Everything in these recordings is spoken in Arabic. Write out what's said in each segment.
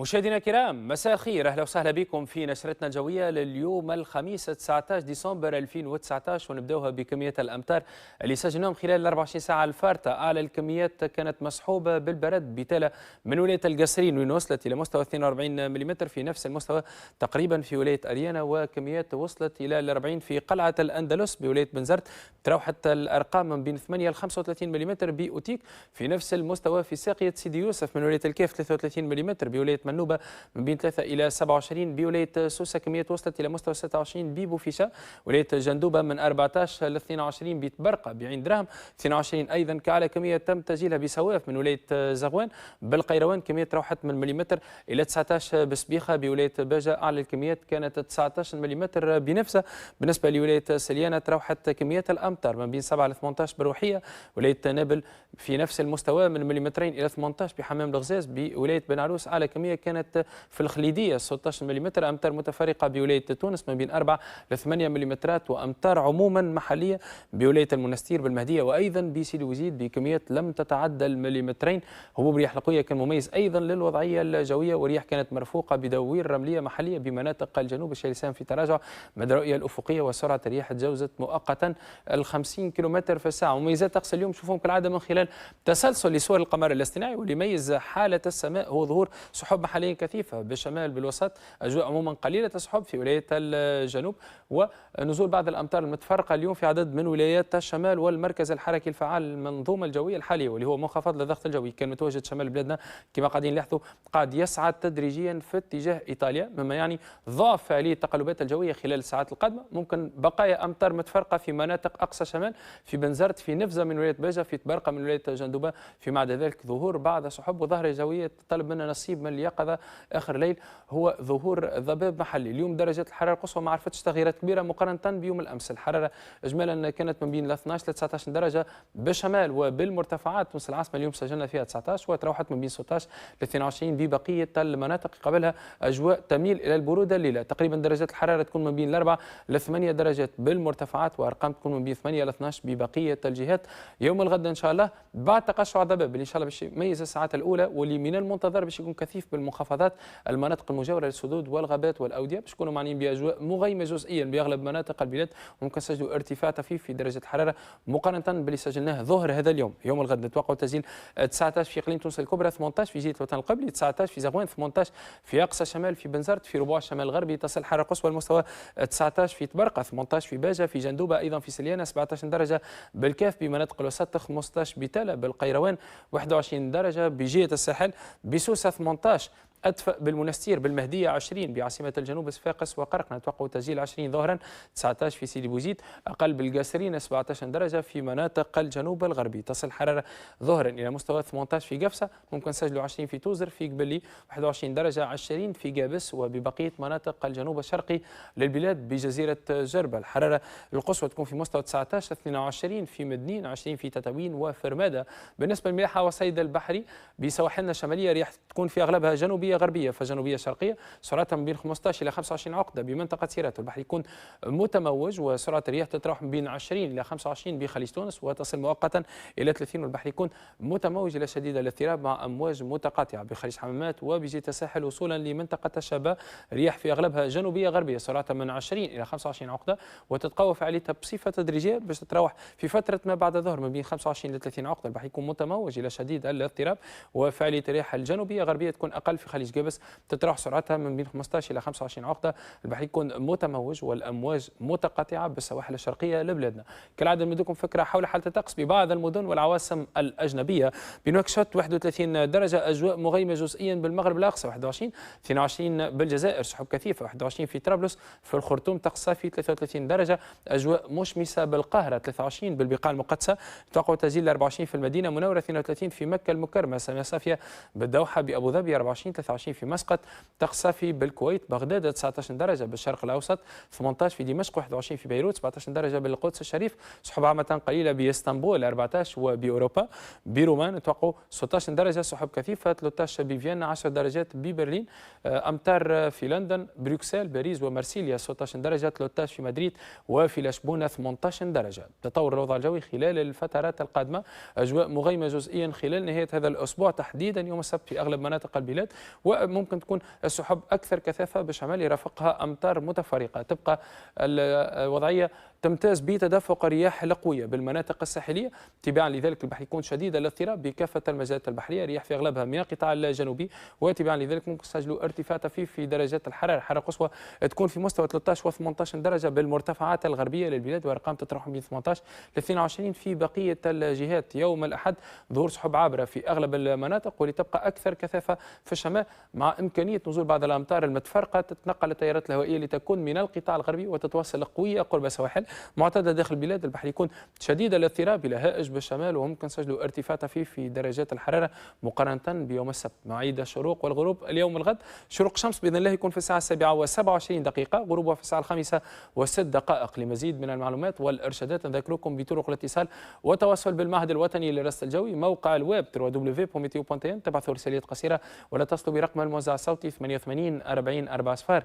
مشاهدينا الكرام، مساء الخير، اهلا وسهلا بكم في نشرتنا الجويه لليوم الخميس 19 ديسمبر 2019، ونبداوها بكميه الامطار اللي سجلناهم خلال ال 24 ساعه الفارطه. اعلى الكميات كانت مصحوبه بالبرد بتالا من ولايه القصرين، وين وصلت الى مستوى 42 ملم، في نفس المستوى تقريبا في ولايه اريانا، وكميات وصلت الى ال 40 في قلعه الاندلس بولايه بنزرت. تراوحت الارقام من بين 8 ل 35 ملم باوتيك، في نفس المستوى في ساقيه سيدي يوسف من ولايه الكاف 33 ملم، بولايه منوبة من بين 3 إلى 27، بولاية سوسة كميات وصلت إلى مستوى 26 ببوفيشة، ولاية جندوبة من 14 ل 22 بتبرقة بعين دراهم 22 أيضا. كعلى كمية تم تسجيلها بسواف من ولاية زغوان. بالقيروان كمية روحت من مليمتر إلى 19 بسبيخة. بولاية باجة أعلى الكميات كانت 19 ملم بنفسها. بالنسبة لولاية سليانة تروحت كميات الأمطار من بين 7 ل 18 بروحية. ولاية نابل في نفس المستوى من مليمترين إلى 18 بحمام الغزاز. بولاية بن عروس أعلى كمية كانت في الخليدية 16 ملم. أمطار متفرقة بولاية تونس من بين 4 ل 8 ملم، وأمطار عموما محلية بولاية المنستير بالمهدية وأيضا بسيدي وزيد بكميات لم تتعدى المليمترين. هبوب رياح القوية كان مميز أيضا للوضعية الجوية، ورياح كانت مرفوقة بدوير رملية محلية بمناطق الجنوب. الشيلسان في تراجع مدى الرؤية الأفقية، وسرعة الرياح تجاوزت مؤقتا ال 50 كم في الساعة. مميزات طقس اليوم شوفهم كالعادة من خلال تسلسل لصور القمر الاصطناعي، واللي يميز حالة السماء هو ظهور سحب محلية كثيفة بالشمال بالوسط، أجواء عموما قليلة السحب في ولاية الجنوب، ونزول بعض الأمطار المتفرقة اليوم في عدد من ولايات الشمال. والمركز الحركي الفعال للمنظومة الجوية الحالية، واللي هو منخفض للضغط الجوي، كان متواجد شمال بلادنا كما قاعدين نلاحظوا، قاعد يصعد تدريجيا في اتجاه إيطاليا، مما يعني ضعف فعالية التقلبات الجوية خلال الساعات القادمة. ممكن بقايا أمطار متفرقة في مناطق أقصى شمال، في بنزرت، في نفزة من ولاية باجة، في تبرقة من ولاية جندوبة. فيما عدا ذلك ظهور بعض سحب وظاهرة جوية تطلب منا نصيب من اليقظة آخر الليل، هو ظهور ضباب محلي. اليوم درجة الحرارة القصوى ما عرفتش تغييرات كبيرة مقارنة بيوم الأمس. الحرارة إجمالا كانت من بين 12 ل 19 درجة بالشمال وبالمرتفعات. تونس العاصمة اليوم سجلنا فيها 19، وتراوحت من بين 16 ل 22 ببقية المناطق قبلها أجواء تميل إلى البرودة الليلة. تقريبا درجات الحرارة تكون من بين 4 ل 8 درجات بالمرتفعات، وأرقام تكون من بين 8 ل 12 ببقية الجهات. يوم الغد إن شاء الله بعد تقشع ضباب اللي إن شاء الله باش يميز الساعات الأولى، واللي من المنتظر باش يكون كثيف بالمنخفضات. المناطق المجاورة للسدود والغابات والأودية باش يكونوا معنيين بأجواء مغيمة جزئيا بأغلب مناطق البلاد، وممكن نسجلوا ارتفاع طفيف في درجة الحرارة مقارنة باللي سجلناه ظهر هذا اليوم. يوم الغد نتوقع تسجيل 19 في إقليم تونس الكبرى، 18 في جهة الوطن القبلي، 19 في زغوان، 18 في أقصى شمال في بنزرت، في ربوع الشمال الغربي تصل الحرارة القصوى المستوى 19 في تبرقة، 18 في باجة، في جندوبة أيضا، في سليانة 17 درجة بالكاف، بمناطق الوسط 15 بتالا، بالقيروان 21 درجة، بجهة الساحل بسوسة 18، أدفأ بالمنستير، بالمهدية 20، بعاصمة الجنوب صفاقس وقرقنة نتوقع تسجيل 20 ظهرا، 19 في سيدي بوزيد، أقل بالقاسرين 17 درجة، في مناطق الجنوب الغربي تصل الحرارة ظهرا إلى مستوى 18 في قفصة، ممكن نسجلوا 20 في توزر، في قبلي 21 درجة، 20 في قابس، وببقية مناطق الجنوب الشرقي للبلاد بجزيرة جربة. الحرارة القصوى تكون في مستوى 19 22 في مدنين، 20 في تتاوين وفرمادة. بالنسبة للملاحة والصيد البحري بسواحلنا الشمالية رياح تكون في أغلبها جنوبية غربية، فجنوبية شرقية سرعتها من بين 15 إلى 25 عقدة بمنطقة سيرات. البحر يكون متموج، وسرعة الرياح تتراوح من بين 20 إلى 25 بخليج تونس، وتصل مؤقتا إلى 30، والبحر يكون متموج إلى شديد الاضطراب مع أمواج متقاطعة بخليج حمامات وبجهة الساحل وصولا لمنطقة الشابة. رياح في أغلبها جنوبية غربية سرعتها من 20 إلى 25 عقدة، وتتقوى فعاليتها بصفة تدريجية باش تتراوح في فترة ما بعد الظهر من بين 25 إلى 30 عقدة. البحر يكون متموج إلى شديد الاضطراب، وفعالية الرياح الجنوبية غربية تكون أقل في خليج قبس، تتراوح سرعتها من بين 15 إلى 25 عقدة. البحر يكون متموج والأمواج متقاطعة بالسواحل الشرقية لبلادنا. كالعادة نمدكم فكرة حول حالة الطقس ببعض المدن والعواصم الأجنبية. بنواكشوط 31 درجة، أجواء مغيمة جزئيا بالمغرب الأقصى 21، 22 بالجزائر سحب كثيفة، 21 في طرابلس، في الخرطوم طقس صافي 33 درجة، أجواء مشمسة بالقاهرة 23، بالبقاع المقدسة توقع تسجيل 24 في المدينة المنورة، 32 في مكة المكرمة، سماء صافية بالدوحة بأبو ظبي 24، 23 في مسقط، طقس صافي بالكويت، بغداد 19 درجة بالشرق الأوسط، 18 في دمشق، 21 في بيروت، 17 درجة بالقدس الشريف، سحب عامة قليلة بإسطنبول 14، وبأوروبا برومان نتوقعوا 16 درجة سحب كثيفة، 13 بفيينا، 10 درجات ببرلين، أمطار في لندن، بروكسل، باريس ومارسيليا 16 درجة، 13 في مدريد وفي لشبونة 18 درجة. تطور الوضع الجوي خلال الفترات القادمة، أجواء مغيمة جزئيا خلال نهاية هذا الأسبوع، تحديدا يوم السبت في أغلب مناطق البلاد، وممكن تكون السحب أكثر كثافة بالشمال يرافقها أمطار متفرقة. تبقى الوضعية تمتاز بتدفق الرياح القوية بالمناطق الساحلية، تباعا لذلك البحر يكون شديد الاضطراب بكافة المجالات البحرية، رياح في أغلبها من القطاع الجنوبي، وتباعا لذلك ممكن تسجلوا ارتفاع طفيف في درجات الحرارة. الحرارة القصوى تكون في مستوى 13 و 18 درجة بالمرتفعات الغربية للبلاد، وأرقام تتراوح من 18 ل 22 في بقية الجهات. يوم الأحد ظهور سحب عابرة في أغلب المناطق، ولتبقى أكثر كثافة في الشمال مع إمكانية نزول بعض الأمطار المتفرقة تتنقل التيارات الهوائية لتكون من القطاع الغربي وتتوصل قوية قرب السواحل. معتدل داخل البلاد البحر يكون شديد الاضطراب إلى هائج بالشمال، وممكن نسجلوا ارتفاع طفيف في درجات الحرارة مقارنة بيوم السبت. مواعيد الشروق والغروب اليوم الغد: شروق الشمس بإذن الله يكون في الساعة 7:27 دقيقة، غروبها في الساعة 5:06 دقائق. لمزيد من المعلومات والإرشادات نذكركم بطرق الاتصال والتواصل بالمعهد الوطني للرصد الجوي، موقع الويب www.meteo.tn، تبعثوا رسالات قصيرة ولا تصلوا برقم الموزع الصوتي 88 40 40.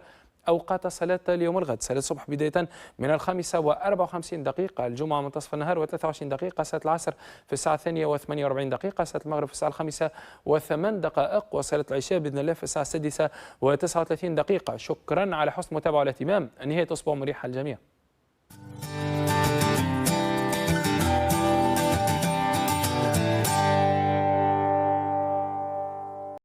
أوقات الصلاة اليوم الغد: صلاة الصبح بداية من 5:54 دقيقة، الجمعة منتصف النهار و23 دقيقة، صلاة العصر في الساعة 2:48 دقيقة، صلاة المغرب في الساعة 5:08 دقائق، وصلاة العشاء بإذن الله في الساعة 6:39 دقيقة. شكرا على حسن المتابعة والاهتمام، نهاية أسبوع مريحة للجميع.